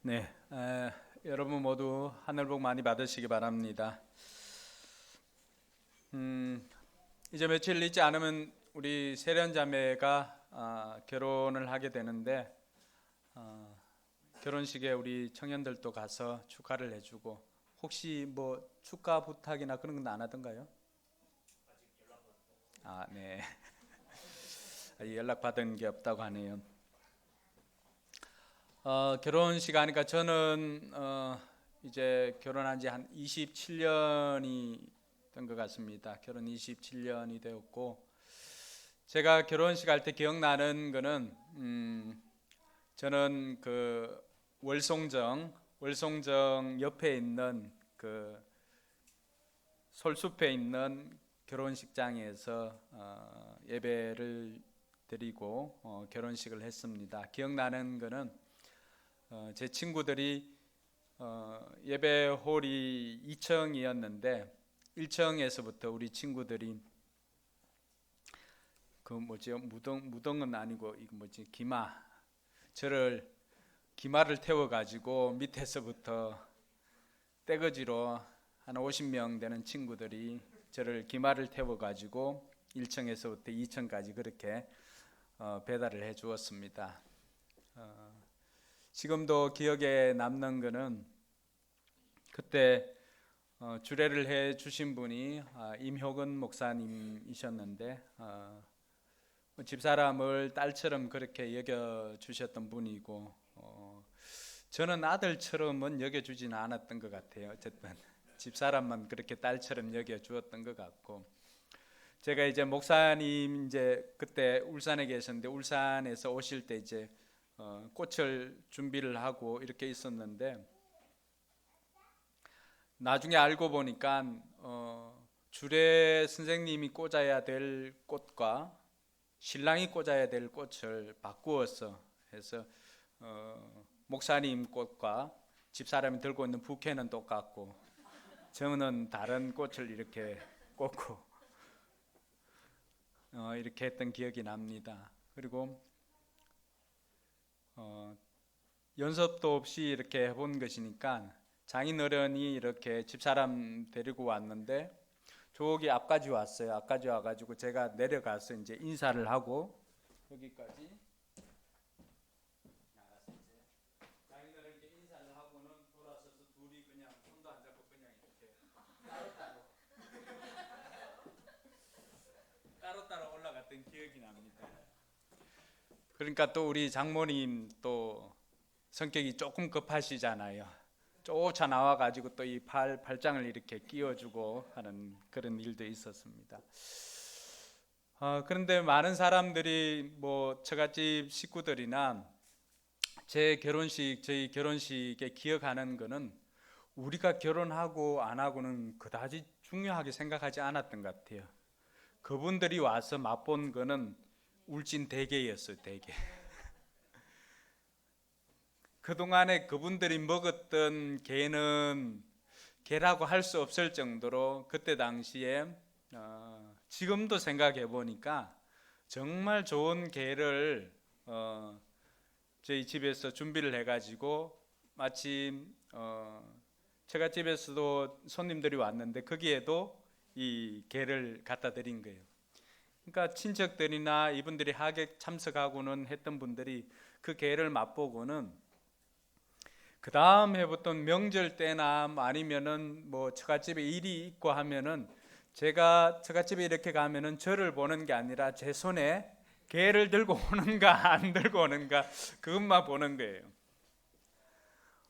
네, 여러분 모두 하늘 복 많이 받으시기 바랍니다. 이제 며칠 있지 않으면 우리 세련자매가 결혼을 하게 되는데 결혼식에 우리 청년들도 가서 축하를 해주고 혹시 뭐 축하 부탁이나 그런 건 안 하던가요? 네, 아직 연락 받은 게 없다고 하네요. 결혼식 하니까 저는 이제 결혼한 지 한 27년이 된 것 같습니다. 결혼 27년이 되었고 제가 결혼식 할 때 기억나는 거는 저는 그 월송정 옆에 있는 그 솔숲에 있는 결혼식장에서 예배를 드리고 결혼식을 했습니다. 기억나는 거는 제 친구들이 예배홀이 2층이었는데 1층에서부터 우리 친구들이 그 뭐죠, 무등은 아니고 이거 뭐지, 저를 기마를 태워 가지고 밑에서부터 떼거지로 한 50명 되는 친구들이 저를 기마를 태워 가지고 1층에서부터 2층까지 그렇게 배달을 해 주었습니다. 지금도 기억에 남는 거는 그때 주례를 해 주신 분이 임효근 목사님이셨는데 집사람을 딸처럼 그렇게 여겨 주셨던 분이고 저는 아들처럼은 여겨 주지는 않았던 것 같아요. 어쨌든 집사람만 그렇게 딸처럼 여겨 주었던 것 같고 제가 이제 목사님 이제 그때 울산에 계셨는데 울산에서 오실 때 이제 꽃을 준비를 하고 이렇게 있었는데 나중에 알고 보니까 주례 선생님이 꽂아야 될 꽃과 신랑이 꽂아야 될 꽃을 바꾸어서 해서 목사님 꽃과 집사람이 들고 있는 부케는 똑같고 저는 다른 꽃을 이렇게 꽂고 이렇게 했던 기억이 납니다. 그리고 연습도 없이 이렇게 해본 것이니까 장인어른이 이렇게 집사람 데리고 왔는데 저기 앞까지 왔어요. 앞까지 와가지고 제가 내려가서 이제 인사를 하고 여기까지 나가서 이제 장인어른께 인사를 하고는 돌아서서 둘이 그냥 손도 안 잡고 그냥 이렇게 따로따로 올라갔던 기억이 납니다. 그러니까 또 우리 장모님 또 성격이 조금 급하시잖아요. 쫓아 나와가지고 또 이 팔짱을 이렇게 끼워주고 하는 그런 일도 있었습니다. 그런데 많은 사람들이 뭐 처갓집 식구들이나 저희 결혼식에 기억하는 거는 우리가 결혼하고 안 하고는 그다지 중요하게 생각하지 않았던 것 같아요. 그분들이 와서 맛본 거는 울진 대게였어요, 대게. 그동안에 그분들이 먹었던 게는 게라고 할 수 없을 정도로 그때 당시에 지금도 생각해 보니까 정말 좋은 게를 저희 집에서 준비를 해가지고 마침 처갓집에서도 손님들이 왔는데 거기에도 이 게를 갖다 드린 거예요. 그러니까 친척들이나 이분들이 하객 참석하고는 했던 분들이 그 게를 맛보고는 그 다음 해부터 명절 때나 아니면은 뭐 처갓집에 일이 있고 하면은 제가 처갓집에 이렇게 가면은 저를 보는 게 아니라 제 손에 개를 들고 오는가 안 들고 오는가 그것만 보는 거예요.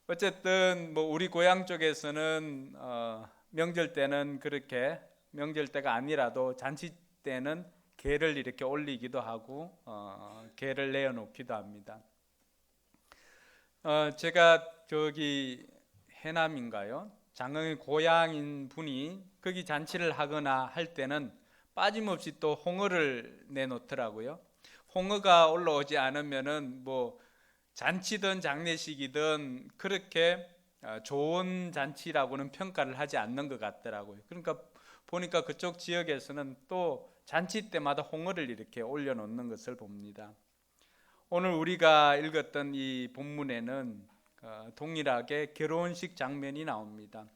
어쨌든 뭐 우리 고향 쪽에서는 명절 때는 그렇게 명절 때가 아니라도 잔치 때는 개를 이렇게 올리기도 하고 개를 내어놓기도 합니다. 제가 저기 해남인가요? 장흥의 고향인 분이 거기 잔치를 하거나 할 때는 빠짐없이 또 홍어를 내놓더라고요. 홍어가 올라오지 않으면은 뭐 잔치든 장례식이든 그렇게 좋은 잔치라고는 평가를 하지 않는 것 같더라고요. 그러니까 보니까 그쪽 지역에서는 또 잔치 때마다 홍어를 이렇게 올려놓는 것을 봅니다. 오늘 우리가 읽었던 이 본문에는 동일하게 결혼식 장면이 나옵니다.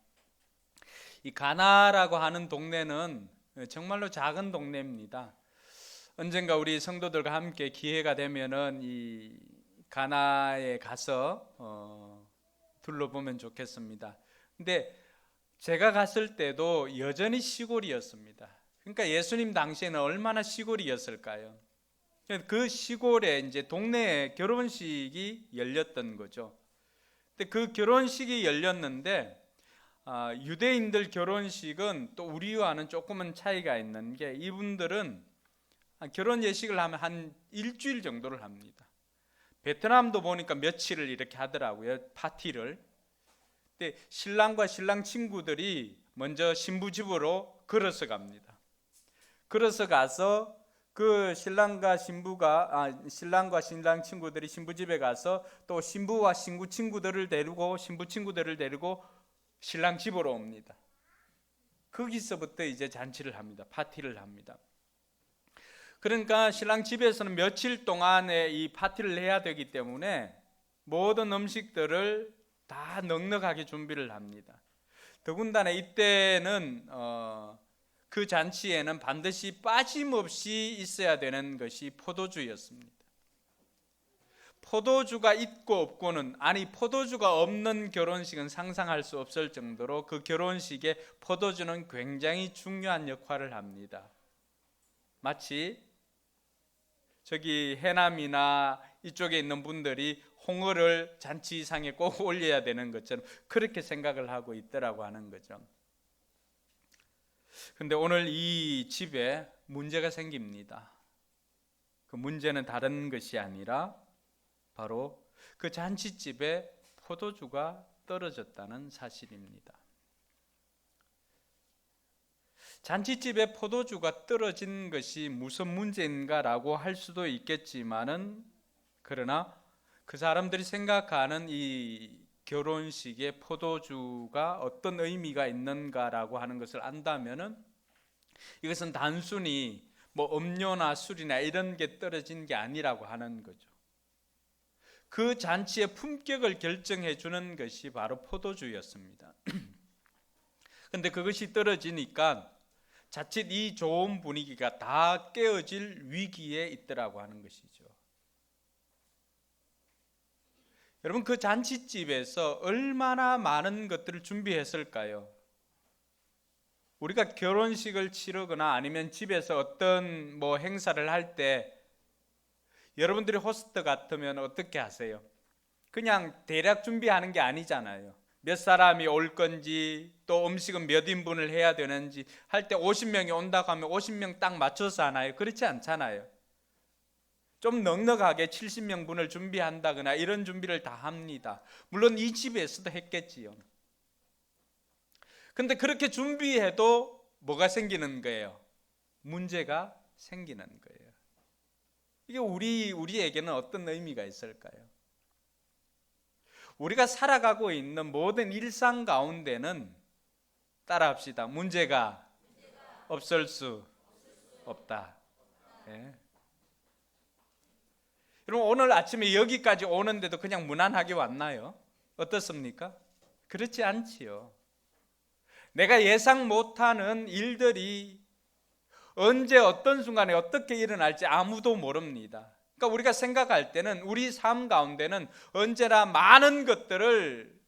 이 가나라고 하는 동네는 정말로 작은 동네입니다. 언젠가 우리 성도들과 함께 기회가 되면은 이 가나에 가서 둘러보면 좋겠습니다. 근데 제가 갔을 때도 여전히 시골이었습니다. 그러니까 예수님 당시에는 얼마나 시골이었을까요? 그 시골에 이제 동네에 결혼식이 열렸던 거죠. 근데 그 결혼식이 열렸는데 유대인들 결혼식은 또 우리와는 조금은 차이가 있는 게 이분들은 결혼 예식을 하면 한 일주일 정도를 합니다. 베트남도 보니까 며칠을 이렇게 하더라고요. 파티를. 근데 신랑과 신랑 친구들이 먼저 신부 집으로 걸어서 갑니다. 걸어서 가서 그 신랑과 신랑 친구들이 신부 집에 가서 또 신부와 신부 친구들을 데리고 신랑 집으로 옵니다. 거기서부터 이제 잔치를 합니다. 파티를 합니다. 그러니까 신랑 집에서는 며칠 동안에 이 파티를 해야 되기 때문에 모든 음식들을 다 넉넉하게 준비를 합니다. 더군다나 이때는 그 잔치에는 반드시 빠짐없이 있어야 되는 것이 포도주였습니다. 포도주가 있고 없고는, 포도주가 없는 결혼식은 상상할 수 없을 정도로 그 결혼식에 포도주는 굉장히 중요한 역할을 합니다. 마치 저기 해남이나 이쪽에 있는 분들이 홍어를 잔치상에 꼭 올려야 되는 것처럼 그렇게 생각을 하고 있더라고 하는 거죠. 근데 오늘 이 집에 문제가 생깁니다. 그 문제는 다른 것이 아니라 바로 그 잔치집에 포도주가 떨어졌다는 사실입니다. 잔치집에 포도주가 떨어진 것이 무슨 문제인가라고 할 수도 있겠지만은, 그러나 그 사람들이 생각하는 이 결혼식에 포도주가 어떤 의미가 있는가라고 하는 것을 안다면은 이것은 단순히 뭐 음료나 술이나 이런 게 떨어진 게 아니라고 하는 거죠. 그 잔치의 품격을 결정해 주는 것이 바로 포도주였습니다. 근데 그것이 떨어지니까 자칫 이 좋은 분위기가 다 깨어질 위기에 있더라고 하는 것이죠. 여러분, 그 잔치집에서 얼마나 많은 것들을 준비했을까요? 우리가 결혼식을 치르거나 아니면 집에서 어떤 뭐 행사를 할 때 여러분들이 호스트 같으면 어떻게 하세요? 그냥 대략 준비하는 게 아니잖아요. 몇 사람이 올 건지, 또 음식은 몇 인분을 해야 되는지 할 때 50명이 온다고 하면 50명 딱 맞춰서 하나요? 그렇지 않잖아요. 좀 넉넉하게 70명분을 준비한다거나 이런 준비를 다 합니다. 물론 이 집에서도 했겠지요. 근데 그렇게 준비해도 뭐가 생기는 거예요? 문제가 생기는 거예요. 이게 우리에게는 어떤 의미가 있을까요? 우리가 살아가고 있는 모든 일상 가운데는 따라합시다. 문제가 없을 수 없다. 네. 여러분, 오늘 아침에 여기까지 오는데도 그냥 무난하게 왔나요? 어떻습니까? 그렇지 않지요. 내가 예상 못하는 일들이 언제 어떤 순간에 어떻게 일어날지 아무도 모릅니다. 그러니까 우리가 생각할 때는 우리 삶 가운데는 언제나 많은 것들을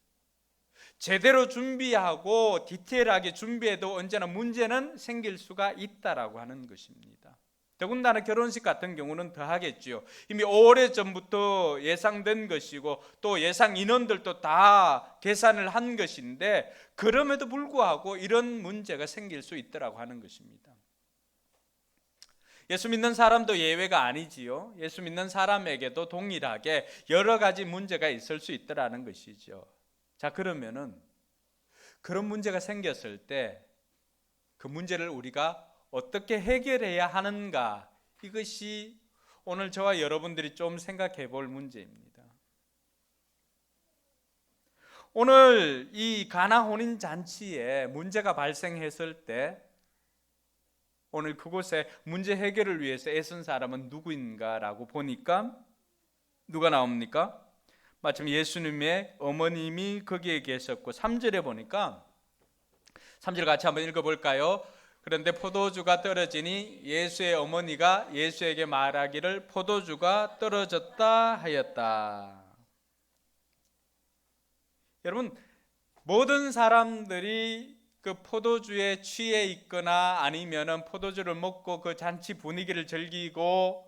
제대로 준비하고 디테일하게 준비해도 언제나 문제는 생길 수가 있다라고 하는 것입니다. 더군다나 결혼식 같은 경우는 더 하겠지요. 이미 오래전부터 예상된 것이고 또 예상 인원들도 다 계산을 한 것인데 그럼에도 불구하고 이런 문제가 생길 수 있다라고 하는 것입니다. 예수 믿는 사람도 예외가 아니지요. 예수 믿는 사람에게도 동일하게 여러 가지 문제가 있을 수 있다라는 것이죠. 자, 그러면은 그런 문제가 생겼을 때 그 문제를 우리가 어떻게 해결해야 하는가, 이것이 오늘 저와 여러분들이 좀 생각해 볼 문제입니다. 오늘 이 가나 혼인 잔치에 문제가 발생했을 때 오늘 그곳에 문제 해결을 위해서 애쓴 사람은 누구인가라고 보니까 누가 나옵니까? 마침 예수님의 어머님이 거기에 계셨고 3절에 보니까 3절 같이 한번 읽어볼까요? 그런데 포도주가 떨어지니 예수의 어머니가 예수에게 말하기를 포도주가 떨어졌다 하였다. 여러분, 모든 사람들이 그 포도주에 취해 있거나 아니면은 포도주를 먹고 그 잔치 분위기를 즐기고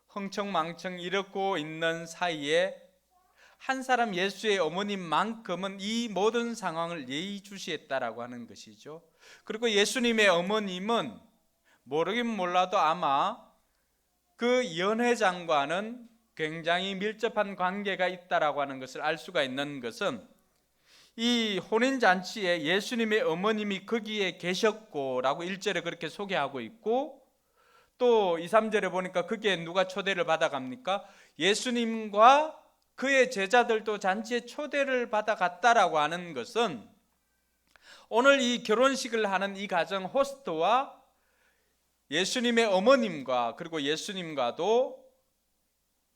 흥청망청 이러고 있는 사이에 한 사람 예수의 어머님만큼은 이 모든 상황을 예의주시했다라고 하는 것이죠. 그리고 예수님의 어머님은 모르긴 몰라도 아마 그 연회장과는 굉장히 밀접한 관계가 있다라고 하는 것을 알 수가 있는 것은 이 혼인잔치에 예수님의 어머님이 거기에 계셨고라고 1절에 그렇게 소개하고 있고, 또 2, 3절에 보니까 거기에 누가 초대를 받아갑니까? 예수님과 그의 제자들도 잔치에 초대를 받아갔다라고 하는 것은 오늘 이 결혼식을 하는 이 가정 호스트와 예수님의 어머님과 그리고 예수님과도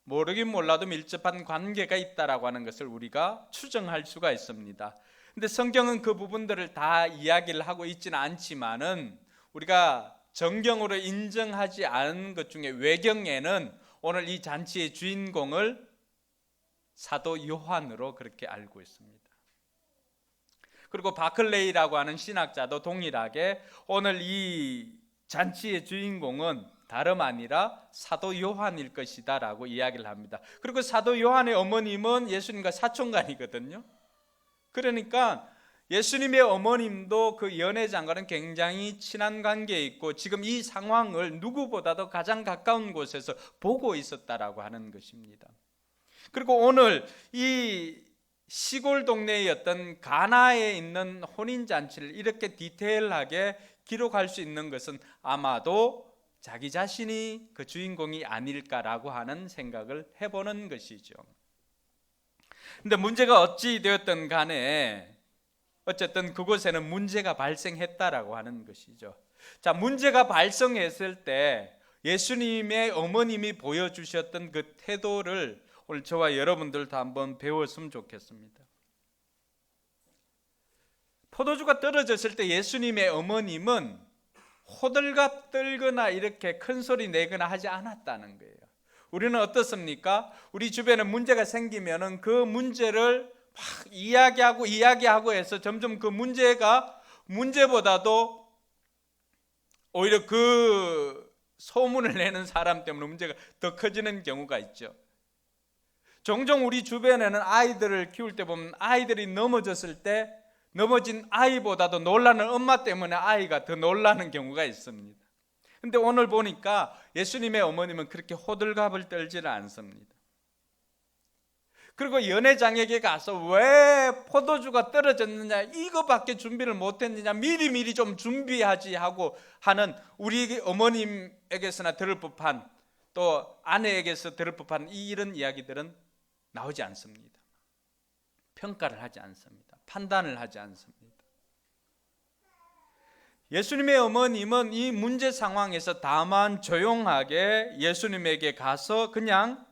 모르긴 몰라도 밀접한 관계가 있다라고 하는 것을 우리가 추정할 수가 있습니다. 근데 성경은 그 부분들을 다 이야기를 하고 있지는 않지만은 우리가 정경으로 인정하지 않은 것 중에 외경에는 오늘 이 잔치의 주인공을 사도 요한으로 그렇게 알고 있습니다. 그리고 바클레이라고 하는 신학자도 동일하게 오늘 이 잔치의 주인공은 다름 아니라 사도 요한일 것이다 라고 이야기를 합니다. 그리고 사도 요한의 어머님은 예수님과 사촌간이거든요. 그러니까 예수님의 어머님도 그 연회장과는 굉장히 친한 관계에 있고 지금 이 상황을 누구보다도 가장 가까운 곳에서 보고 있었다라고 하는 것입니다. 그리고 오늘 이 시골 동네의 어떤 가나에 있는 혼인잔치를 이렇게 디테일하게 기록할 수 있는 것은 아마도 자기 자신이 그 주인공이 아닐까라고 하는 생각을 해보는 것이죠. 근데 문제가 어찌 되었든 간에 어쨌든 그곳에는 문제가 발생했다라고 하는 것이죠. 자, 문제가 발생했을 때 예수님의 어머님이 보여주셨던 그 태도를 오늘 저와 여러분들도 한번 배웠으면 좋겠습니다. 포도주가 떨어졌을 때 예수님의 어머님은 호들갑 떨거나 이렇게 큰 소리 내거나 하지 않았다는 거예요. 우리는 어떻습니까? 우리 주변에 문제가 생기면은 그 문제를 막 이야기하고 해서 점점 그 문제가 문제보다도 오히려 그 소문을 내는 사람 때문에 문제가 더 커지는 경우가 있죠. 종종 우리 주변에는 아이들을 키울 때 보면 아이들이 넘어졌을 때 넘어진 아이보다도 놀라는 엄마 때문에 아이가 더 놀라는 경우가 있습니다. 근데 오늘 보니까 예수님의 어머님은 그렇게 호들갑을 떨지는 않습니다. 그리고 연회장에게 가서 왜 포도주가 떨어졌느냐, 이거밖에 준비를 못했느냐, 미리 좀 준비하지 하고 하는 우리 어머님에게서나 들을 법한, 또 아내에게서 들을 법한 이런 이야기들은 나오지 않습니다. 평가를 하지 않습니다. 판단을 하지 않습니다. 예수님의 어머님은 이 문제 상황에서 다만 조용하게 예수님에게 가서 그냥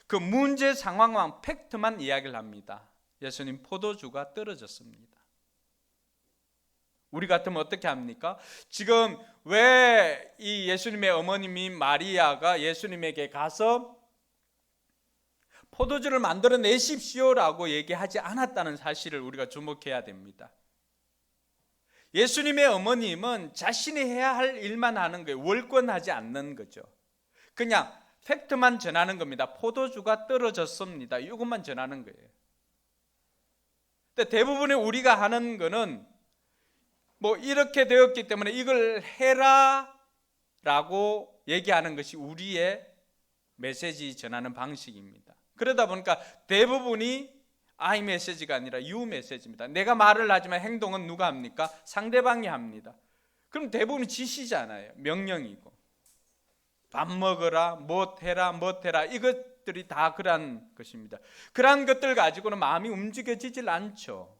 그 문제 상황만 팩트만 이야기를 합니다. 예수님, 포도주가 떨어졌습니다. 우리 같으면 어떻게 합니까? 지금 왜 이 예수님의 어머님이 마리아가 예수님에게 가서 포도주를 만들어내십시오라고 얘기하지 않았다는 사실을 우리가 주목해야 됩니다. 예수님의 어머님은 자신이 해야 할 일만 하는 거예요. 월권하지 않는 거죠. 그냥 팩트만 전하는 겁니다. 포도주가 떨어졌습니다. 이것만 전하는 거예요. 근데 대부분의 우리가 하는 거는 뭐 이렇게 되었기 때문에 이걸 해라 라고 얘기하는 것이 우리의 메시지 전하는 방식입니다. 그러다 보니까 대부분이 I 메시지가 아니라 you 메시지입니다. 내가 말을 하지만 행동은 누가 합니까? 상대방이 합니다. 그럼 대부분 지시잖아요. 명령이고. 밥 먹어라, 못 해라 이것들이 다 그러한 것입니다. 그러한 것들 가지고는 마음이 움직여지질 않죠.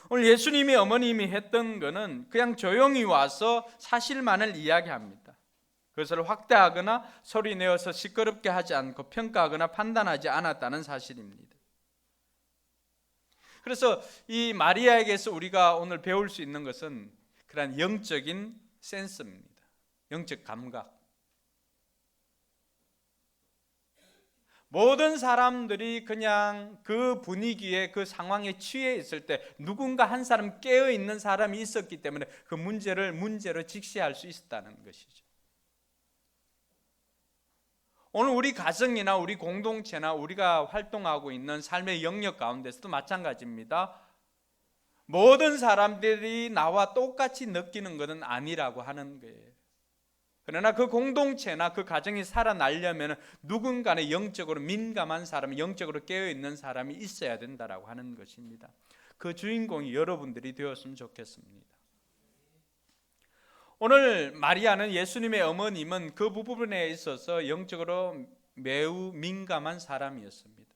오늘 예수님이 어머님이 했던 거는 그냥 조용히 와서 사실만을 이야기합니다. 그것을 확대하거나 소리내어서 시끄럽게 하지 않고 평가하거나 판단하지 않았다는 사실입니다. 그래서 이 마리아에게서 우리가 오늘 배울 수 있는 것은 그런 영적인 센스입니다. 영적 감각. 모든 사람들이 그냥 그 분위기에, 그 상황에 취해 있을 때 누군가 한 사람 깨어 있는 사람이 있었기 때문에 그 문제로 직시할 수 있었다는 것이죠. 오늘 우리 가정이나 우리 공동체나 우리가 활동하고 있는 삶의 영역 가운데서도 마찬가지입니다. 모든 사람들이 나와 똑같이 느끼는 것은 아니라고 하는 거예요. 그러나 그 공동체나 그 가정이 살아나려면 누군가는 영적으로 민감한 사람, 영적으로 깨어있는 사람이 있어야 된다라고 하는 것입니다. 그 주인공이 여러분들이 되었으면 좋겠습니다. 오늘 마리아는, 예수님의 어머님은 그 부분에 있어서 영적으로 매우 민감한 사람이었습니다.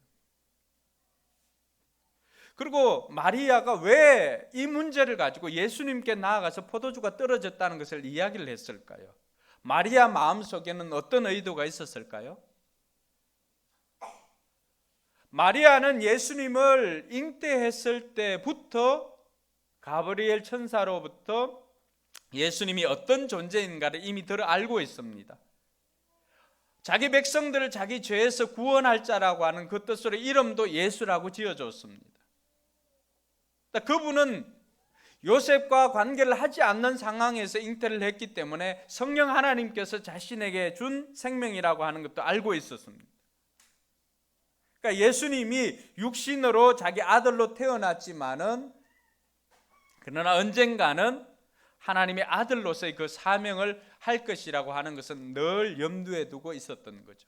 그리고 마리아가 왜 이 문제를 가지고 예수님께 나아가서 포도주가 떨어졌다는 것을 이야기를 했을까요? 마리아 마음속에는 어떤 의도가 있었을까요? 마리아는 예수님을 잉태했을 때부터 가브리엘 천사로부터 예수님이 어떤 존재인가를 이미 알고 있습니다. 자기 백성들을 자기 죄에서 구원할 자라고 하는 그 뜻으로 이름도 예수라고 지어줬습니다. 그분은 요셉과 관계를 하지 않는 상황에서 잉태를 했기 때문에 성령 하나님께서 자신에게 준 생명이라고 하는 것도 알고 있었습니다. 그러니까 예수님이 육신으로 자기 아들로 태어났지만은 그러나 언젠가는 하나님의 아들로서의 그 사명을 할 것이라고 하는 것은 늘 염두에 두고 있었던 거죠.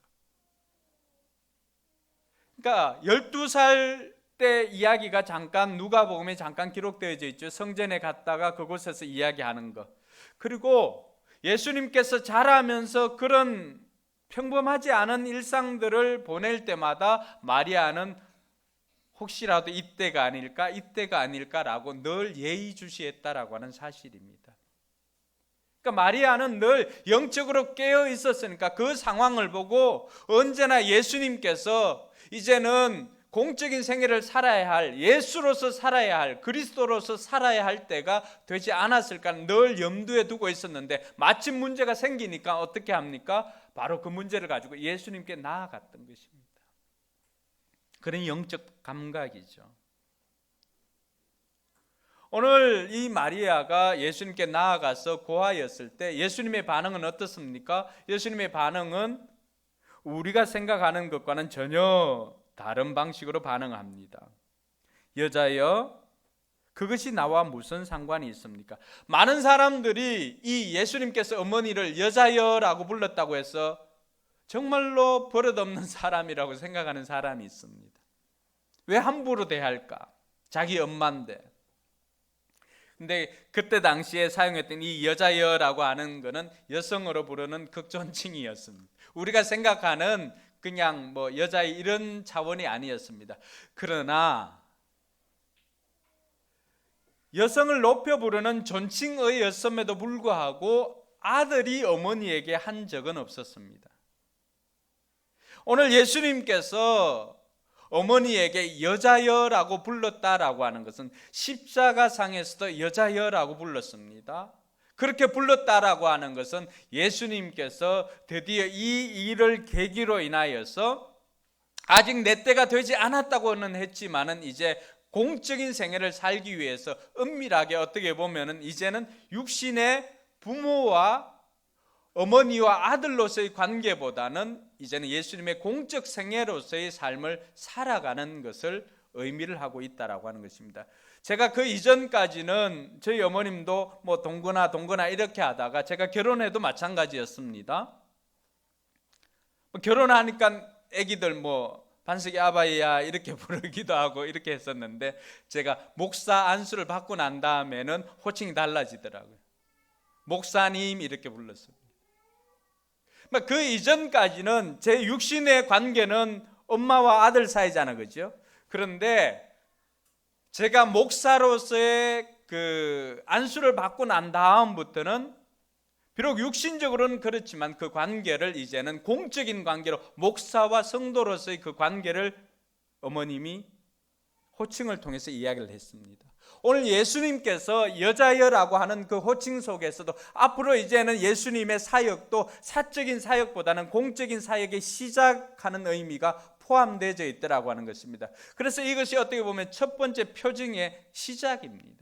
그러니까 12살 때 이야기가 잠깐 누가복음에 잠깐 기록되어져 있죠. 성전에 갔다가 그곳에서 이야기하는 것. 그리고 예수님께서 자라면서 그런 평범하지 않은 일상들을 보낼 때마다 마리아는 혹시라도 이때가 아닐까라고 늘 예의주시했다라고 하는 사실입니다. 그러니까 마리아는 늘 영적으로 깨어 있었으니까 그 상황을 보고 언제나 예수님께서 이제는 공적인 생애를 살아야 할, 예수로서 살아야 할, 그리스도로서 살아야 할 때가 되지 않았을까 늘 염두에 두고 있었는데 마침 문제가 생기니까 어떻게 합니까? 바로 그 문제를 가지고 예수님께 나아갔던 것입니다. 그런 영적 감각이죠. 오늘 이 마리아가 예수님께 나아가서 고하였을 때 예수님의 반응은 어떻습니까? 예수님의 반응은 우리가 생각하는 것과는 전혀 다른 방식으로 반응합니다. 여자여, 그것이 나와 무슨 상관이 있습니까? 많은 사람들이 이 예수님께서 어머니를 여자여라고 불렀다고 해서 정말로 버릇없는 사람이라고 생각하는 사람이 있습니다. 왜 함부로 대할까? 자기 엄마인데. 근데 그때 당시에 사용했던 이 여자여라고 하는 것은 여성으로 부르는 극존칭이었습니다. 우리가 생각하는 그냥 여자의 이런 차원이 아니었습니다. 그러나 여성을 높여 부르는 존칭어였음에도 불구하고 아들이 어머니에게 한 적은 없었습니다. 오늘 예수님께서 어머니에게 여자여라고 불렀다라고 하는 것은 십자가상에서도 여자여라고 불렀습니다. 그렇게 불렀다라고 하는 것은 예수님께서 드디어 이 일을 계기로 인하여서 아직 내 때가 되지 않았다고는 했지만은 이제 공적인 생애를 살기 위해서 은밀하게 어떻게 보면은 이제는 육신의 부모와 어머니와 아들로서의 관계보다는 이제는 예수님의 공적 생애로서의 삶을 살아가는 것을 의미를 하고 있다라고 하는 것입니다. 제가 그 이전까지는 저희 어머님도 동거나 이렇게 하다가 제가 결혼해도 마찬가지였습니다. 결혼하니까 애기들 반석이 아바이야 이렇게 부르기도 하고 이렇게 했었는데 제가 목사 안수를 받고 난 다음에는 호칭이 달라지더라고요. 목사님 이렇게 불렀어요. 그 이전까지는 제 육신의 관계는 엄마와 아들 사이잖아, 그죠? 그런데 제가 목사로서의 그 안수를 받고 난 다음부터는 비록 육신적으로는 그렇지만 그 관계를 이제는 공적인 관계로, 목사와 성도로서의 그 관계를 어머님이 호칭을 통해서 이야기를 했습니다. 오늘 예수님께서 여자여라고 하는 그 호칭 속에서도 앞으로 이제는 예수님의 사역도 사적인 사역보다는 공적인 사역에 시작하는 의미가 포함되어 있더라고 하는 것입니다. 그래서 이것이 어떻게 보면 첫 번째 표징의 시작입니다.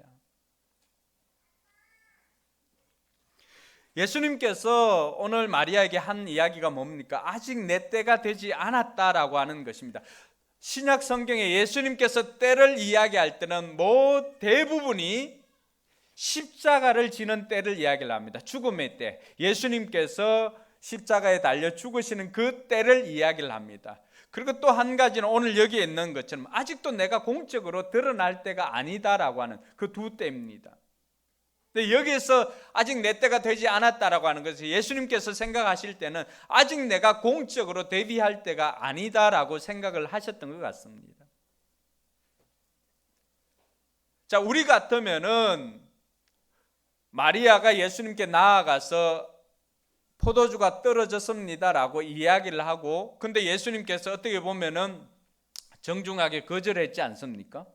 예수님께서 오늘 마리아에게 한 이야기가 뭡니까? 아직 내 때가 되지 않았다라고 하는 것입니다. 신약 성경에 예수님께서 때를 이야기할 때는 대부분이 십자가를 지는 때를 이야기를 합니다. 죽음의 때, 예수님께서 십자가에 달려 죽으시는 그 때를 이야기를 합니다. 그리고 또 한 가지는 오늘 여기에 있는 것처럼 아직도 내가 공적으로 드러날 때가 아니다라고 하는 그 두 때입니다. 근데 여기에서 아직 내 때가 되지 않았다라고 하는 것은 예수님께서 생각하실 때는 아직 내가 공적으로 데뷔할 때가 아니다라고 생각을 하셨던 것 같습니다. 자, 우리 같으면은 마리아가 예수님께 나아가서 포도주가 떨어졌습니다라고 이야기를 하고, 근데 예수님께서 어떻게 보면은 정중하게 거절했지 않습니까?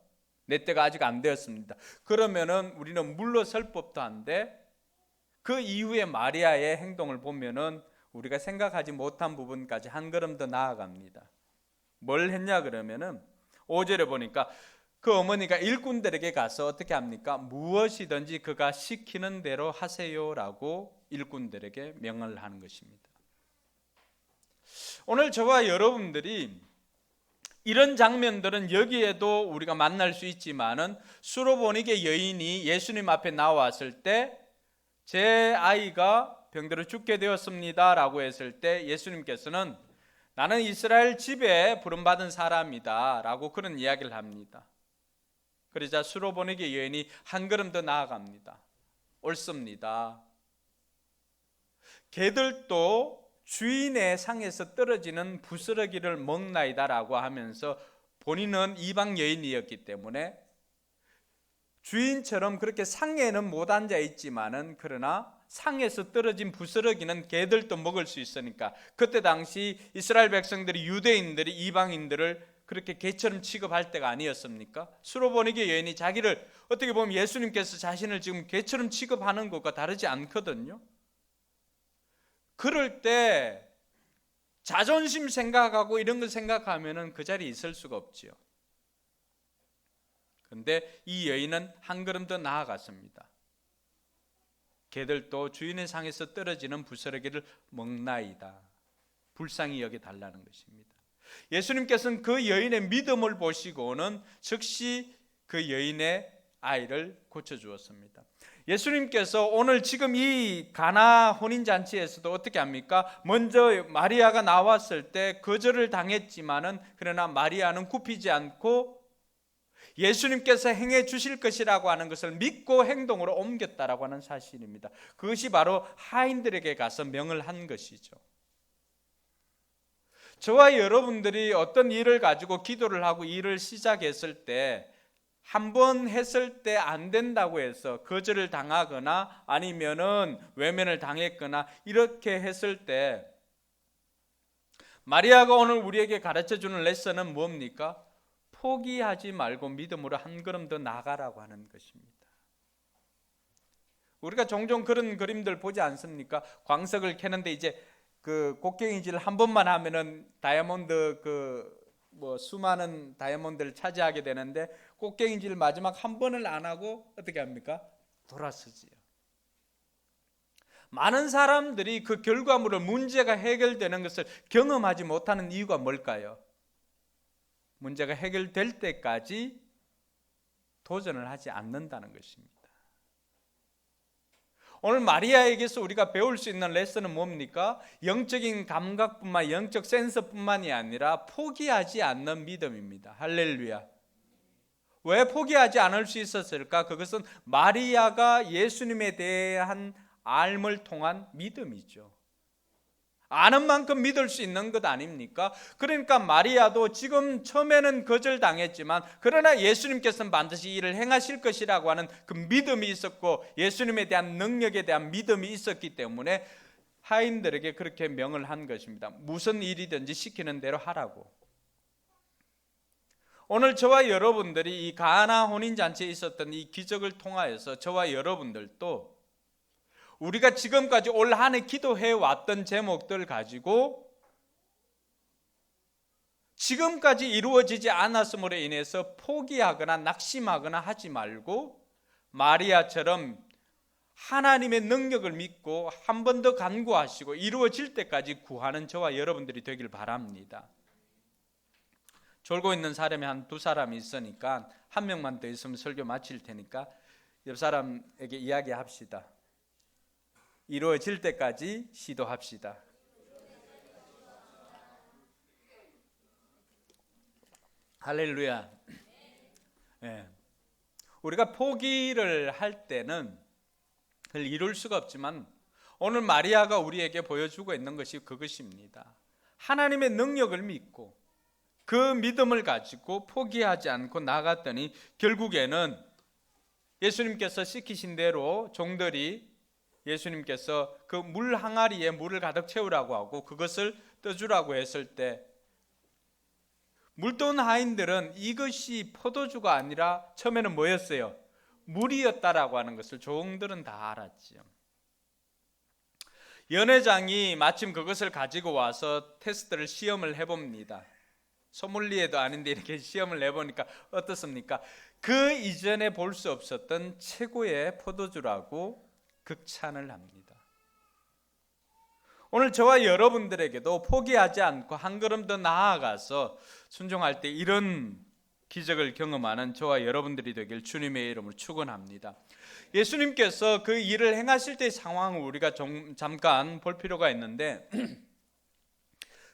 내 때가 아직 안 되었습니다. 그러면은 우리는 물러설 법도 한데, 그 이후에 마리아의 행동을 보면은 우리가 생각하지 못한 부분까지 한 걸음 더 나아갑니다. 뭘 했냐 그러면은 5절에 보니까 그 어머니가 일꾼들에게 가서 어떻게 합니까? 무엇이든지 그가 시키는 대로 하세요라고 일꾼들에게 명을 하는 것입니다. 오늘 저와 여러분들이 이런 장면들은 여기에도 우리가 만날 수 있지만은 수로보니게 여인이 예수님 앞에 나왔을 때 제 아이가 병들어 죽게 되었습니다 라고 했을 때 예수님께서는 나는 이스라엘 집에 부름받은 사람이다 라고 그런 이야기를 합니다. 그러자 수로보니게 여인이 한 걸음 더 나아갑니다. 옳습니다. 개들도 주인의 상에서 떨어지는 부스러기를 먹나이다라고 하면서 본인은 이방 여인이었기 때문에 주인처럼 그렇게 상에는 못 앉아 있지만은 그러나 상에서 떨어진 부스러기는 개들도 먹을 수 있으니까 그때 당시 이스라엘 백성들이 유대인들이 이방인들을 그렇게 개처럼 취급할 때가 아니었습니까? 수로보니게 여인이 자기를 어떻게 보면 예수님께서 자신을 지금 개처럼 취급하는 것과 다르지 않거든요. 그럴 때 자존심 생각하고 이런 걸 생각하면은 그 자리에 있을 수가 없지요. 그런데 이 여인은 한 걸음 더 나아갔습니다. 개들도 주인의 상에서 떨어지는 부스러기를 먹나이다. 불쌍히 여겨 달라는 것입니다. 예수님께서는 그 여인의 믿음을 보시고는 즉시 그 여인의 아이를 고쳐주었습니다. 예수님께서 오늘 지금 이 가나 혼인잔치에서도 어떻게 합니까? 먼저 마리아가 나왔을 때 거절을 당했지만은 그러나 마리아는 굽히지 않고 예수님께서 행해 주실 것이라고 하는 것을 믿고 행동으로 옮겼다라고 하는 사실입니다. 그것이 바로 하인들에게 가서 명을 한 것이죠. 저와 여러분들이 어떤 일을 가지고 기도를 하고 일을 시작했을 때 한 번 했을 때 안 된다고 해서 거절을 당하거나 아니면은 외면을 당했거나 이렇게 했을 때 마리아가 오늘 우리에게 가르쳐 주는 레슨은 뭡니까? 포기하지 말고 믿음으로 한 걸음 더 나가라고 하는 것입니다. 우리가 종종 그런 그림들 보지 않습니까? 광석을 캐는데 이제 그 곡괭이질 한 번만 하면은 다이아몬드 수많은 다이아몬드를 차지하게 되는데 곡괭이질 마지막 한 번을 안 하고 어떻게 합니까? 돌아서지요. 많은 사람들이 그 결과물을 문제가 해결되는 것을 경험하지 못하는 이유가 뭘까요? 문제가 해결될 때까지 도전을 하지 않는다는 것입니다. 오늘 마리아에게서 우리가 배울 수 있는 레슨은 뭡니까? 영적인 감각뿐만, 영적 센서뿐만이 아니라 포기하지 않는 믿음입니다. 할렐루야. 왜 포기하지 않을 수 있었을까? 그것은 마리아가 예수님에 대한 알을 통한 믿음이죠. 아는 만큼 믿을 수 있는 것 아닙니까? 그러니까 마리아도 지금 처음에는 거절당했지만 그러나 예수님께서는 반드시 이를 행하실 것이라고 하는 그 믿음이 있었고 예수님에 대한 능력에 대한 믿음이 있었기 때문에 하인들에게 그렇게 명을 한 것입니다. 무슨 일이든지 시키는 대로 하라고. 오늘 저와 여러분들이 이 가나 혼인잔치에 있었던 이 기적을 통하여서 저와 여러분들도 우리가 지금까지 올 한 해 기도해 왔던 제목들 가지고 지금까지 이루어지지 않았음으로 인해서 포기하거나 낙심하거나 하지 말고 마리아처럼 하나님의 능력을 믿고 한 번 더 간구하시고 이루어질 때까지 구하는 저와 여러분들이 되길 바랍니다. 졸고 있는 사람이 한 두 사람이 있으니까 한 명만 더 있으면 설교 마칠 테니까 옆 사람에게 이야기합시다. 이루어질 때까지 시도합시다. 할렐루야. 네. 우리가 포기를 할 때는 그걸 이룰 수가 없지만 오늘 마리아가 우리에게 보여주고 있는 것이 그것입니다. 하나님의 능력을 믿고 그 믿음을 가지고 포기하지 않고 나갔더니 결국에는 예수님께서 시키신 대로 종들이 예수님께서 그 물 항아리에 물을 가득 채우라고 하고 그것을 떠주라고 했을 때 물돈 하인들은 이것이 포도주가 아니라 처음에는 뭐였어요? 물이었다라고 하는 것을 종들은 다 알았지요. 연회장이 마침 그것을 가지고 와서 테스트를 시험을 해봅니다. 소믈리에도 아닌데 이렇게 시험을 해보니까 어떻습니까? 그 이전에 볼 수 없었던 최고의 포도주라고 극찬을 합니다. 오늘 저와 여러분들에게도 포기하지 않고 한 걸음 더 나아가서 순종할 때 이런 기적을 경험하는 저와 여러분들이 되길 주님의 이름으로 축원합니다. 예수님께서 그 일을 행하실 때의 상황을 우리가 잠깐 볼 필요가 있는데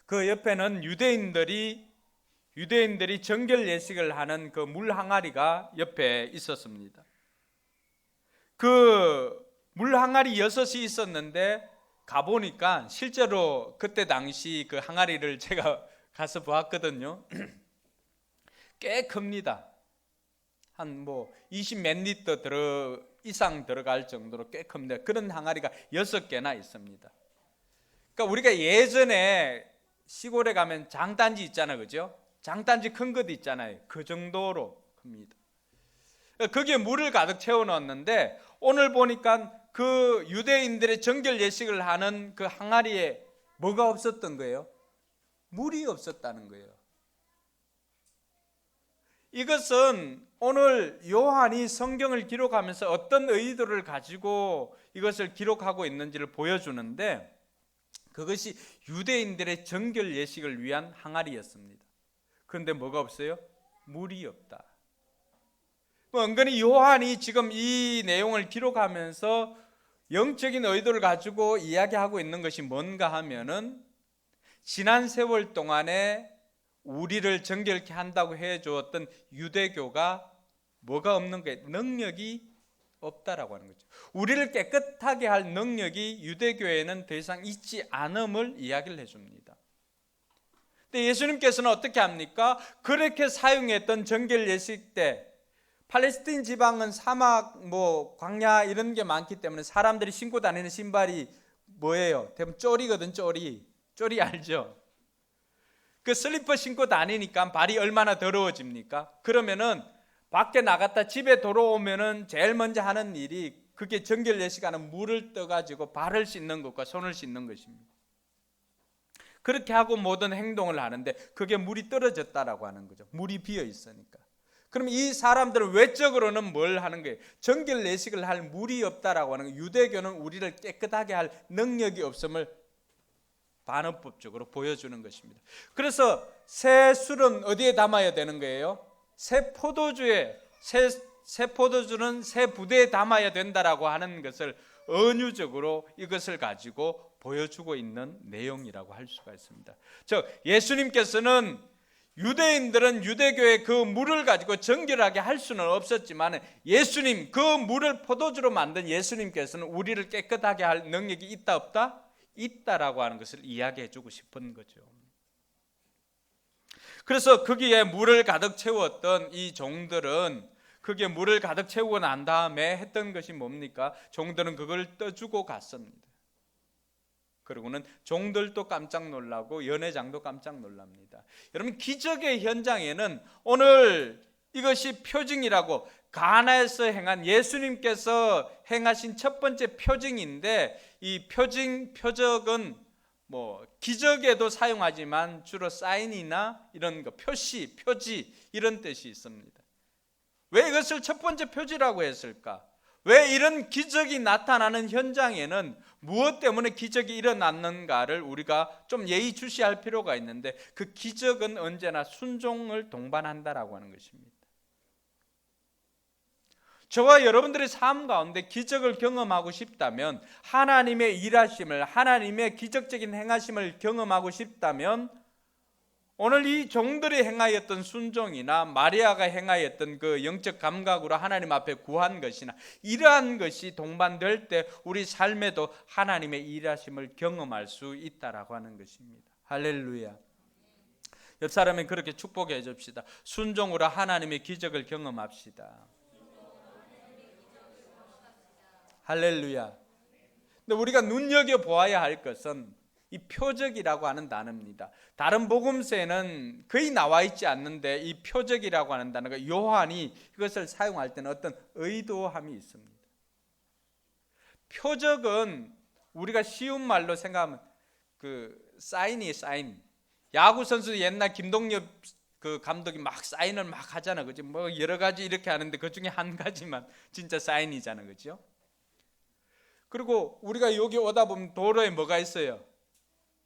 그 옆에는 유대인들이 정결 예식을 하는 그 물 항아리가 옆에 있었습니다. 그 물 항아리 6이 있었는데 가보니까 실제로 그때 당시 그 항아리를 제가 가서 보았거든요. 꽤 큽니다. 한 20 몇 리터 이상 들어갈 정도로 꽤 큽니다. 그런 항아리가 6개나 있습니다. 그러니까 우리가 예전에 시골에 가면 장단지 있잖아요, 그죠? 장단지 큰 것 있잖아요. 그 정도로 큽니다. 거기에 물을 가득 채워 넣었는데 오늘 보니까 그 유대인들의 정결 예식을 하는 그 항아리에 뭐가 없었던 거예요? 물이 없었다는 거예요. 이것은 오늘 요한이 성경을 기록하면서 어떤 의도를 가지고 이것을 기록하고 있는지를 보여주는데 그것이 유대인들의 정결 예식을 위한 항아리였습니다. 그런데 뭐가 없어요? 물이 없다. 은근히 요한이 지금 이 내용을 기록하면서 영적인 의도를 가지고 이야기하고 있는 것이 뭔가 하면은 지난 세월 동안에 우리를 정결케 한다고 해주었던 유대교가 뭐가 없는 거예요? 능력이 없다라고 하는 거죠. 우리를 깨끗하게 할 능력이 유대교에는 더 이상 있지 않음을 이야기를 해줍니다. 근데 예수님께서는 어떻게 합니까? 그렇게 사용했던 정결 예식 때 팔레스틴 지방은 사막, 광야 이런 게 많기 때문에 사람들이 신고 다니는 신발이 뭐예요? 대부분 쪼리거든, 쪼리. 쪼리 알죠? 그 슬리퍼 신고 다니니까 발이 얼마나 더러워집니까? 그러면은 밖에 나갔다 집에 돌아오면은 제일 먼저 하는 일이 그게 정결 예식하는 물을 떠가지고 발을 씻는 것과 손을 씻는 것입니다. 그렇게 하고 모든 행동을 하는데 그게 물이 떨어졌다라고 하는 거죠. 물이 비어 있으니까. 그럼 이 사람들은 외적으로는 뭘 하는 거예요? 정결 예식을 할 물이 없다라고 하는 거예요. 유대교는 우리를 깨끗하게 할 능력이 없음을 반어법적으로 보여주는 것입니다. 그래서 새 술은 어디에 담아야 되는 거예요? 새 포도주에, 새 포도주는 새 부대에 담아야 된다라고 하는 것을 은유적으로 이것을 가지고 보여주고 있는 내용이라고 할 수가 있습니다. 즉 예수님께서는 유대인들은 유대교의 그 물을 가지고 정결하게 할 수는 없었지만 예수님, 그 물을 포도주로 만든 예수님께서는 우리를 깨끗하게 할 능력이 있다 없다? 있다라고 하는 것을 이야기해 주고 싶은 거죠. 그래서 거기에 물을 가득 채웠던 이 종들은 거기에 물을 가득 채우고 난 다음에 했던 것이 뭡니까? 종들은 그걸 떠주고 갔습니다. 그리고는 종들도 깜짝 놀라고 연회장도 깜짝 놀랍니다. 여러분, 기적의 현장에는 오늘 이것이 표징이라고, 가나에서 행한 예수님께서 행하신 첫 번째 표징인데, 이 표적은 기적에도 사용하지만 주로 사인이나 이런 거, 표시, 표지 이런 뜻이 있습니다. 왜 이것을 첫 번째 표지라고 했을까? 왜 이런 기적이 나타나는 현장에는 무엇 때문에 기적이 일어났는가를 우리가 좀 예의주시할 필요가 있는데, 그 기적은 언제나 순종을 동반한다라고 하는 것입니다. 저와 여러분들의 삶 가운데 기적을 경험하고 싶다면, 하나님의 일하심을, 하나님의 기적적인 행하심을 경험하고 싶다면, 오늘 이 종들이 행하였던 순종이나 마리아가 행하였던 그 영적 감각으로 하나님 앞에 구한 것이나 이러한 것이 동반될 때 우리 삶에도 하나님의 일하심을 경험할 수 있다라고 하는 것입니다. 할렐루야. 옆 사람은 그렇게 축복해 줍시다. 순종으로 하나님의 기적을 경험합시다. 할렐루야. 근데 우리가 눈여겨보아야 할 것은 이 표적이라고 하는 단어입니다. 다른 복음서에는 거의 나와 있지 않는데, 이 표적이라고 하는 단어가 요한이 이것을 사용할 때는 어떤 의도함이 있습니다. 표적은 우리가 쉬운 말로 생각하면 사인. 야구 선수 옛날 김동엽 그 감독이 막 사인을 막 하잖아, 그죠? 여러 가지 이렇게 하는데 그 중에 한 가지만 진짜 사인이잖아, 그죠? 그리고 우리가 여기 오다 보면 도로에 뭐가 있어요?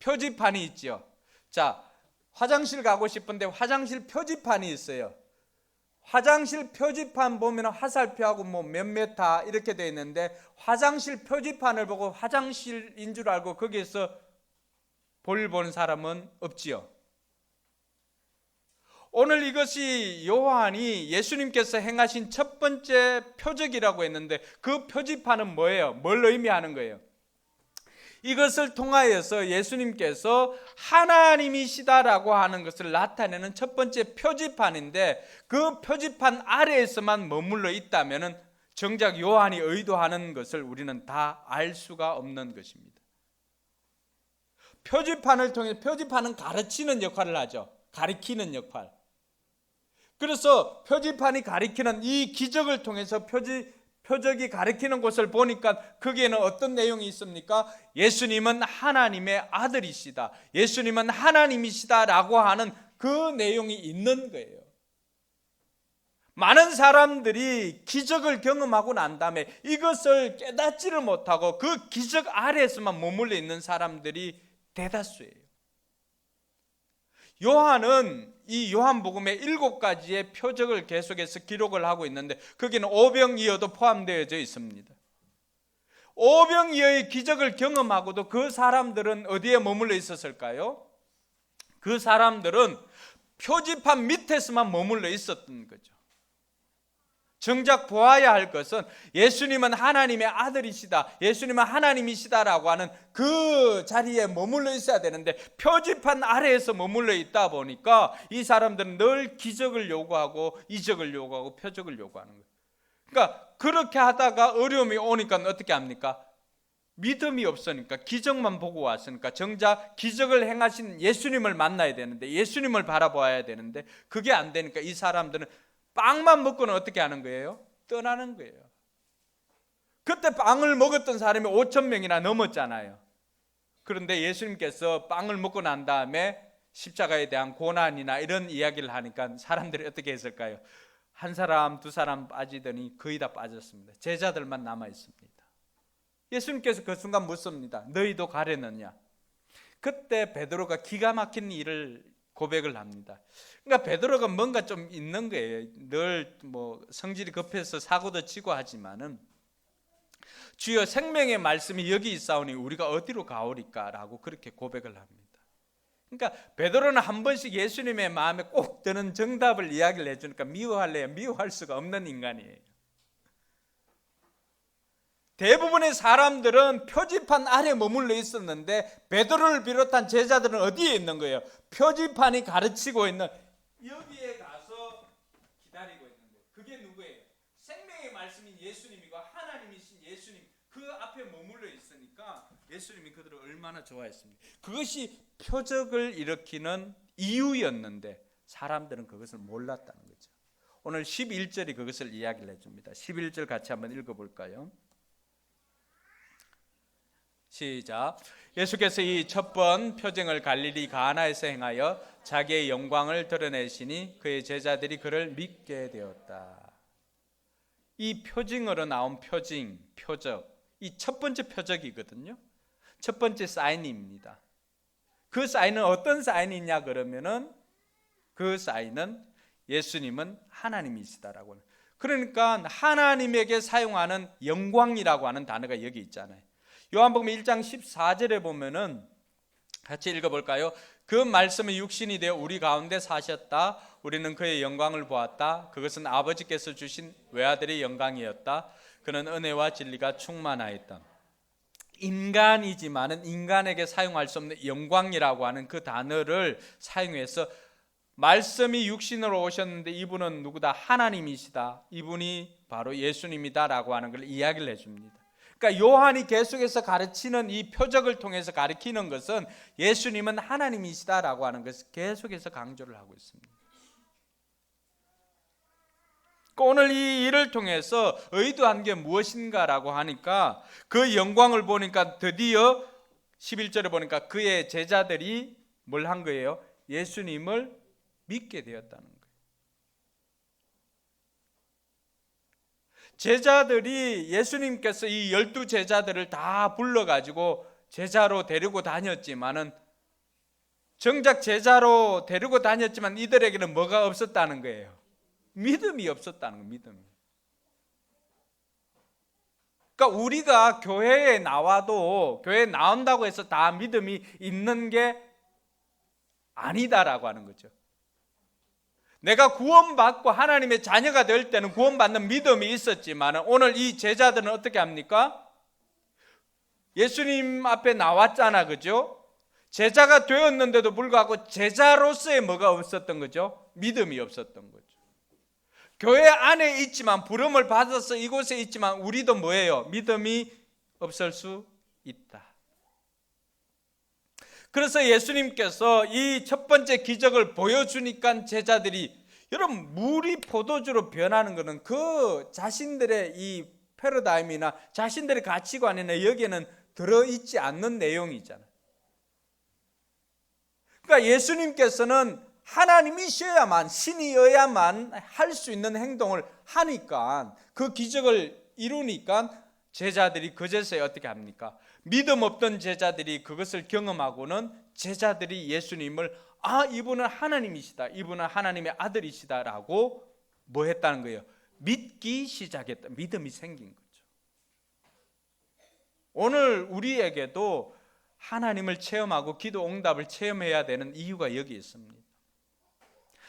표지판이 있죠. 자, 화장실 가고 싶은데 화장실 표지판이 있어요. 화장실 표지판 보면 화살표하고 몇 메타 이렇게 되어 있는데, 화장실 표지판을 보고 화장실인 줄 알고 거기에서 볼 보는 사람은 없지요. 오늘 이것이 요한이 예수님께서 행하신 첫 번째 표적이라고 했는데, 그 표지판은 뭐예요? 뭘 의미하는 거예요? 이것을 통하여서 예수님께서 하나님이시다라고 하는 것을 나타내는 첫 번째 표지판인데, 그 표지판 아래에서만 머물러 있다면 정작 요한이 의도하는 것을 우리는 다 알 수가 없는 것입니다. 표지판을 통해, 표지판은 가르치는 역할을 하죠. 가리키는 역할. 그래서 표지판이 가리키는 이 기적을 통해서 표적이 가리키는 곳을 보니까 거기에는 어떤 내용이 있습니까? 예수님은 하나님의 아들이시다, 예수님은 하나님이시다라고 하는 그 내용이 있는 거예요. 많은 사람들이 기적을 경험하고 난 다음에 이것을 깨닫지를 못하고 그 기적 아래에서만 머물러 있는 사람들이 대다수예요. 요한은 이 요한복음의 7가지의 표적을 계속해서 기록을 하고 있는데, 거기는 오병이어도 포함되어져 있습니다. 오병이어의 기적을 경험하고도 그 사람들은 어디에 머물러 있었을까요? 그 사람들은 표지판 밑에서만 머물러 있었던 거죠. 정작 보아야 할 것은 예수님은 하나님의 아들이시다, 예수님은 하나님이시다라고 하는 그 자리에 머물러 있어야 되는데, 표지판 아래에서 머물러 있다 보니까 이 사람들은 늘 기적을 요구하고 이적을 요구하고 표적을 요구하는 거예요. 그러니까 그렇게 하다가 어려움이 오니까 어떻게 합니까? 믿음이 없으니까, 기적만 보고 왔으니까 정작 기적을 행하신 예수님을 만나야 되는데, 예수님을 바라보아야 되는데 그게 안 되니까 이 사람들은 빵만 먹고는 어떻게 하는 거예요? 떠나는 거예요. 그때 빵을 먹었던 사람이 5,000명이나 넘었잖아요. 그런데 예수님께서 빵을 먹고 난 다음에 십자가에 대한 고난이나 이런 이야기를 하니까 사람들이 어떻게 했을까요? 한 사람, 두 사람 빠지더니 거의 다 빠졌습니다. 제자들만 남아 있습니다. 예수님께서 그 순간 묻습니다. 너희도 가려느냐? 그때 베드로가 기가 막힌 일을 고백을 합니다. 그러니까 베드로가 뭔가 좀 있는 거예요. 늘 성질이 급해서 사고도 치고 하지만은, 주여 생명의 말씀이 여기 있사오니 우리가 어디로 가오리까라고 그렇게 고백을 합니다. 그러니까 베드로는 한 번씩 예수님의 마음에 꼭 드는 정답을 이야기를 해주니까 미워할래야 미워할 수가 없는 인간이에요. 대부분의 사람들은 표지판 아래 머물러 있었는데 베드로를 비롯한 제자들은 어디에 있는 거예요? 표지판이 가르치고 있는 여기에 가서 기다리고 있는 거예요. 그게 누구예요? 생명의 말씀인 예수님이고 하나님이신 예수님, 그 앞에 머물러 있으니까 예수님이 그들을 얼마나 좋아했습니까? 그것이 표적을 일으키는 이유였는데 사람들은 그것을 몰랐다는 거죠. 오늘 11절이 그것을 이야기를 해줍니다. 11절 같이 한번 읽어볼까요? 시작. 예수께서 이 첫 번 표징을 갈릴리 가나에서 행하여 자기의 영광을 드러내시니 그의 제자들이 그를 믿게 되었다. 이 표징으로 나온 표징, 표적, 이 첫 번째 표적이거든요. 첫 번째 사인입니다. 그 사인은 어떤 사인이냐 그러면은 그 사인은 예수님은 하나님이시다라고. 그러니까 하나님에게 사용하는 영광이라고 하는 단어가 여기 있잖아요. 요한복음 1장 14절에 보면은 같이 읽어볼까요? 그 말씀이 육신이 되어 우리 가운데 사셨다. 우리는 그의 영광을 보았다. 그것은 아버지께서 주신 외아들의 영광이었다. 그는 은혜와 진리가 충만하였다. 인간이지만은 인간에게 사용할 수 없는 영광이라고 하는 그 단어를 사용해서 말씀이 육신으로 오셨는데 이분은 누구다? 하나님이시다. 이분이 바로 예수님이다라고 하는 걸 이야기를 해줍니다. 그러니까 요한이 계속해서 가르치는 이 표적을 통해서 가르치는 것은 예수님은 하나님이시다라고 하는 것을 계속해서 강조를 하고 있습니다. 오늘 이 일을 통해서 의도한 게 무엇인가라고 하니까 그 영광을 보니까 드디어 11절에 보니까 그의 제자들이 뭘 한 거예요? 예수님을 믿게 되었다는 거예요. 제자들이 예수님께서 이 12제자들을 다 불러가지고 제자로 데리고 다녔지만은 정작 제자로 데리고 다녔지만 이들에게는 뭐가 없었다는 거예요? 믿음이 없었다는 거예요. 믿음이. 그러니까 우리가 교회에 나와도 교회에 나온다고 해서 다 믿음이 있는 게 아니다라고 하는 거죠. 내가 구원받고 하나님의 자녀가 될 때는 구원받는 믿음이 있었지만 오늘 이 제자들은 어떻게 합니까? 예수님 앞에 나왔잖아, 그죠? 제자가 되었는데도 불구하고 제자로서의 뭐가 없었던 거죠? 믿음이 없었던 거죠. 교회 안에 있지만 부름을 받아서 이곳에 있지만 우리도 뭐예요? 믿음이 없을 수 있다. 그래서 예수님께서 이 첫 번째 기적을 보여주니까 제자들이, 여러분 물이 포도주로 변하는 것은 그 자신들의 이 패러다임이나 자신들의 가치관이나 여기에는 들어있지 않는 내용이잖아요. 그러니까 예수님께서는 하나님이셔야만, 신이어야만 할 수 있는 행동을 하니까 그 기적을 이루니까 제자들이 그제서야 어떻게 합니까? 믿음 없던 제자들이 그것을 경험하고는 제자들이 예수님을 이분은 하나님이시다, 이분은 하나님의 아들이시다라고 뭐 했다는 거예요? 믿기 시작했다. 믿음이 생긴 거죠. 오늘 우리에게도 하나님을 체험하고 기도 응답을 체험해야 되는 이유가 여기 있습니다.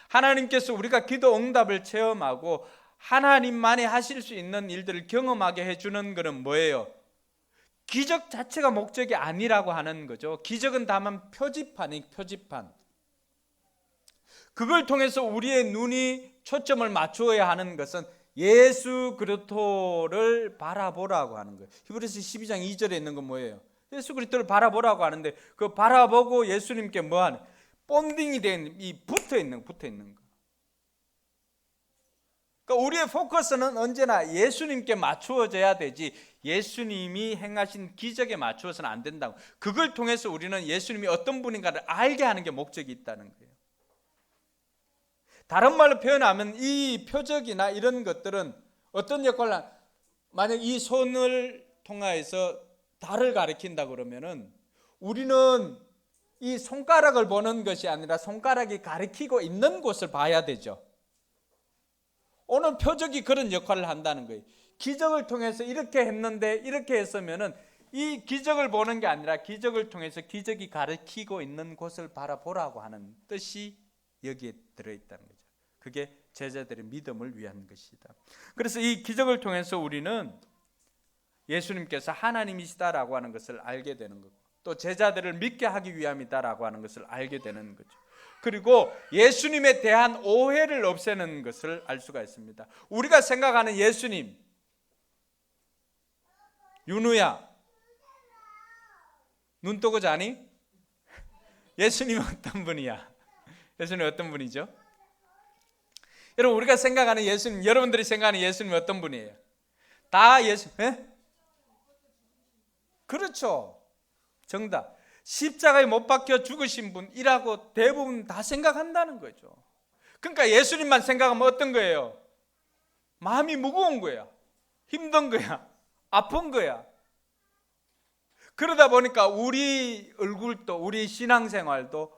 하나님께서 우리가 기도 응답을 체험하고 하나님만이 하실 수 있는 일들을 경험하게 해주는 것은 뭐예요? 기적 자체가 목적이 아니라고 하는 거죠. 기적은 다만 표지판이 표지판. 그걸 통해서 우리의 눈이 초점을 맞추어야 하는 것은 예수 그리스도를 바라보라고 하는 거예요. 히브리서 12장 2절에 있는 건 뭐예요? 예수 그리스도를 바라보라고 하는데 그 바라보고 예수님께 뭐하는 본딩이 된 이 붙어 있는 거. 그러니까 우리의 포커스는 언제나 예수님께 맞추어져야 되지 예수님이 행하신 기적에 맞추어서는 안 된다고. 그걸 통해서 우리는 예수님이 어떤 분인가를 알게 하는 게 목적이 있다는 거예요. 다른 말로 표현하면 이 표적이나 이런 것들은 어떤 역할을 만약 이 손을 통해서 달을 가리킨다 그러면은 우리는 이 손가락을 보는 것이 아니라 손가락이 가리키고 있는 곳을 봐야 되죠. 오늘 표적이 그런 역할을 한다는 거예요. 기적을 통해서 이렇게 했는데 이렇게 했으면은 이 기적을 보는 게 아니라 기적을 통해서 기적이 가리키고 있는 곳을 바라보라고 하는 뜻이 여기에 들어있다는 거죠. 그게 제자들의 믿음을 위한 것이다. 그래서 이 기적을 통해서 우리는 예수님께서 하나님이시다라고 하는 것을 알게 되는 거고, 또 제자들을 믿게 하기 위함이다라고 하는 것을 알게 되는 거죠. 그리고 예수님에 대한 오해를 없애는 것을 알 수가 있습니다. 우리가 생각하는 예수님, 윤우야 눈 뜨고 자니? 예수님은 어떤 분이야? 예수님은 어떤 분이죠? 여러분, 우리가 생각하는 예수님, 여러분들이 생각하는 예수님은 어떤 분이에요? 다 예수, 예? 그렇죠. 정답. 십자가에 못 박혀 죽으신 분이라고 대부분 다 생각한다는 거죠. 그러니까 예수님만 생각하면 어떤 거예요? 마음이 무거운 거야, 힘든 거야, 아픈 거야. 그러다 보니까 우리 얼굴도, 우리 신앙생활도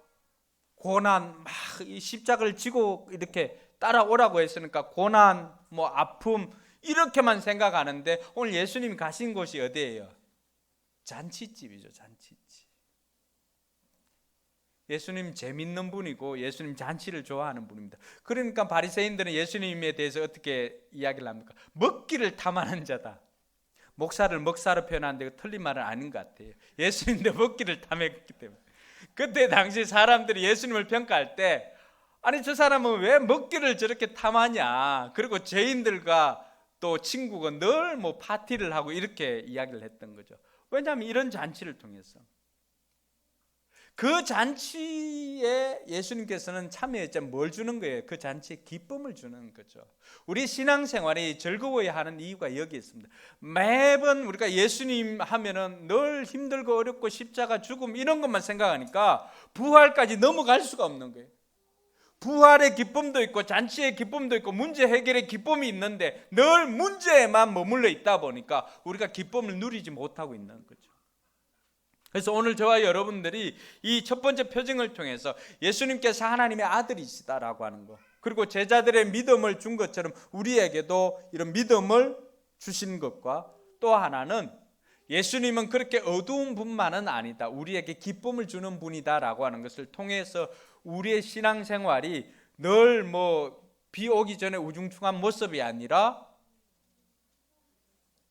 고난, 막 이 십자가를 지고 이렇게 따라오라고 했으니까 고난, 뭐 아픔 이렇게만 생각하는데, 오늘 예수님이 가신 곳이 어디예요? 잔치집이죠. 잔치집. 예수님 재밌는 분이고 예수님 잔치를 좋아하는 분입니다. 그러니까 바리새인들은 예수님에 대해서 어떻게 이야기를 합니까? 먹기를 탐하는 자다. 목사를 먹사로 표현하는데 틀린 말은 아닌 것 같아요. 예수님도 먹기를 탐했기 때문에. 그때 당시 사람들이 예수님을 평가할 때, 아니 저 사람은 왜 먹기를 저렇게 탐하냐, 그리고 죄인들과 또 친구가 늘 뭐 파티를 하고 이렇게 이야기를 했던 거죠. 왜냐하면 이런 잔치를 통해서, 그 잔치에 예수님께서는 참여했자 뭘 주는 거예요? 그 잔치에 기쁨을 주는 거죠. 우리 신앙생활이 즐거워야 하는 이유가 여기 있습니다. 매번 우리가 예수님 하면은 늘 힘들고 어렵고 십자가, 죽음 이런 것만 생각하니까 부활까지 넘어갈 수가 없는 거예요. 부활의 기쁨도 있고 잔치의 기쁨도 있고 문제 해결의 기쁨이 있는데 늘 문제에만 머물러 있다 보니까 우리가 기쁨을 누리지 못하고 있는 거죠. 그래서 오늘 저와 여러분들이 이 첫 번째 표징을 통해서 예수님께서 하나님의 아들이시다라고 하는 것, 그리고 제자들의 믿음을 준 것처럼 우리에게도 이런 믿음을 주신 것과, 또 하나는 예수님은 그렇게 어두운 분만은 아니다, 우리에게 기쁨을 주는 분이다라고 하는 것을 통해서 우리의 신앙생활이 늘 뭐 비 오기 전에 우중충한 모습이 아니라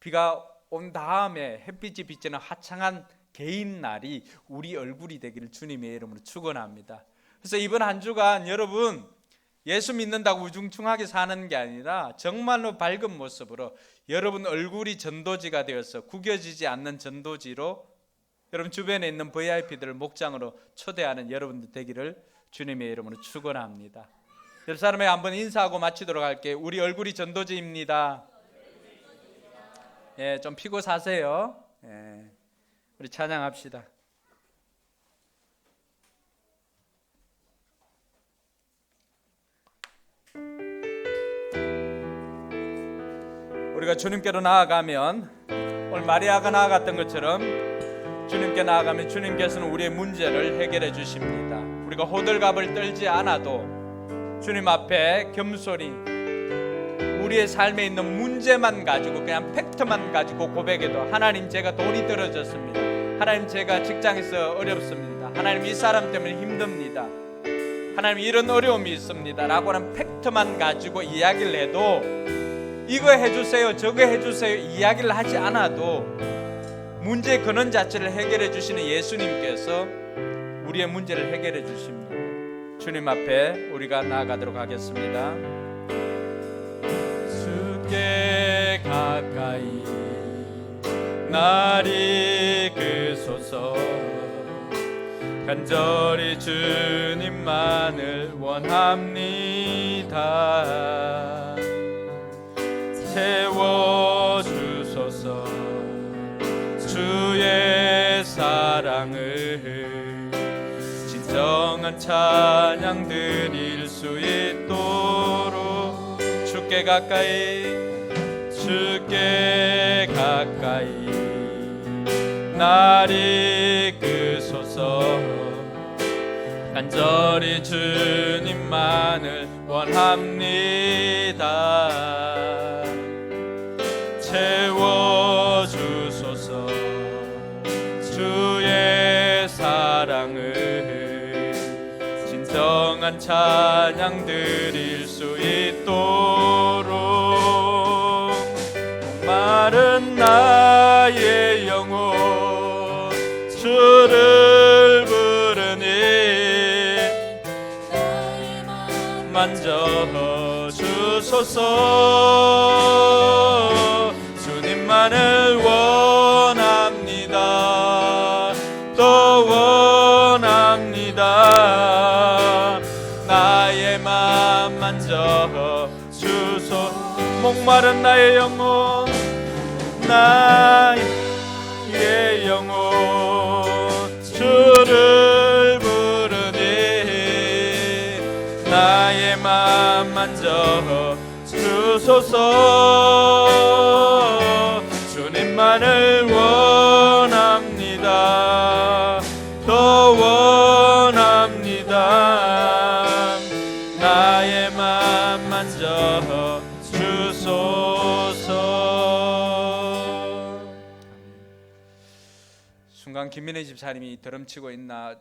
비가 온 다음에 햇빛이 비치는 화창한 개인 날이 우리 얼굴이 되기를 주님의 이름으로 축원합니다. 그래서 이번 한 주간 여러분 예수 믿는다고 우중충하게 사는 게 아니라 정말로 밝은 모습으로 여러분 얼굴이 전도지가 되어서 구겨지지 않는 전도지로 여러분 주변에 있는 VIP들을 목장으로 초대하는 여러분들 되기를 주님의 이름으로 축원합니다. 옆 사람에게 한번 인사하고 마치도록 할게요. 우리 얼굴이 전도지입니다. 예, 좀 피고 사세요. 예. 우리 찬양합시다. 우리가 주님께로 나아가면, 오늘 마리아가 나아갔던 것처럼 주님께 나아가면 주님께서는 우리의 문제를 해결해 주십니다. 우리가 호들갑을 떨지 않아도 주님 앞에 겸손히 우리의 삶에 있는 문제만 가지고, 그냥 팩트만 가지고 고백해도, 하나님 제가 돈이 떨어졌습니다, 하나님 제가 직장에서 어렵습니다, 하나님 이 사람 때문에 힘듭니다, 하나님 이런 어려움이 있습니다 라고 하는 팩트만 가지고 이야기를 해도, 이거 해주세요 저거 해주세요 이야기를 하지 않아도 문제의 근원 자체를 해결해 주시는 예수님께서 우리의 문제를 해결해 주십니다. 주님 앞에 우리가 나아가도록 하겠습니다. 주께 가까이 날 이끄소서, 간절히 주님만을 원합니다. 채워주소서 주의 사랑을, 진정한 찬양 드릴 수 있도록 주께 가까이 날 이끄소서, 간절히 주님만을 원합니다. 채워주소서 주의 사랑을, 진정한 찬양 드릴 수 있도록 마른 날 주소서. 주님만을 원합니다. 또 원합니다. 나의 맘 만져 주소. 목마른 나의 영혼, 나의 영혼 주를 부르니 나의 맘 만져 주소서. 주님만을 원합니다. 또 원합니다. 나의 맘 만져 주소서. 순간 김민혜 집사님이 드럼 치고 있나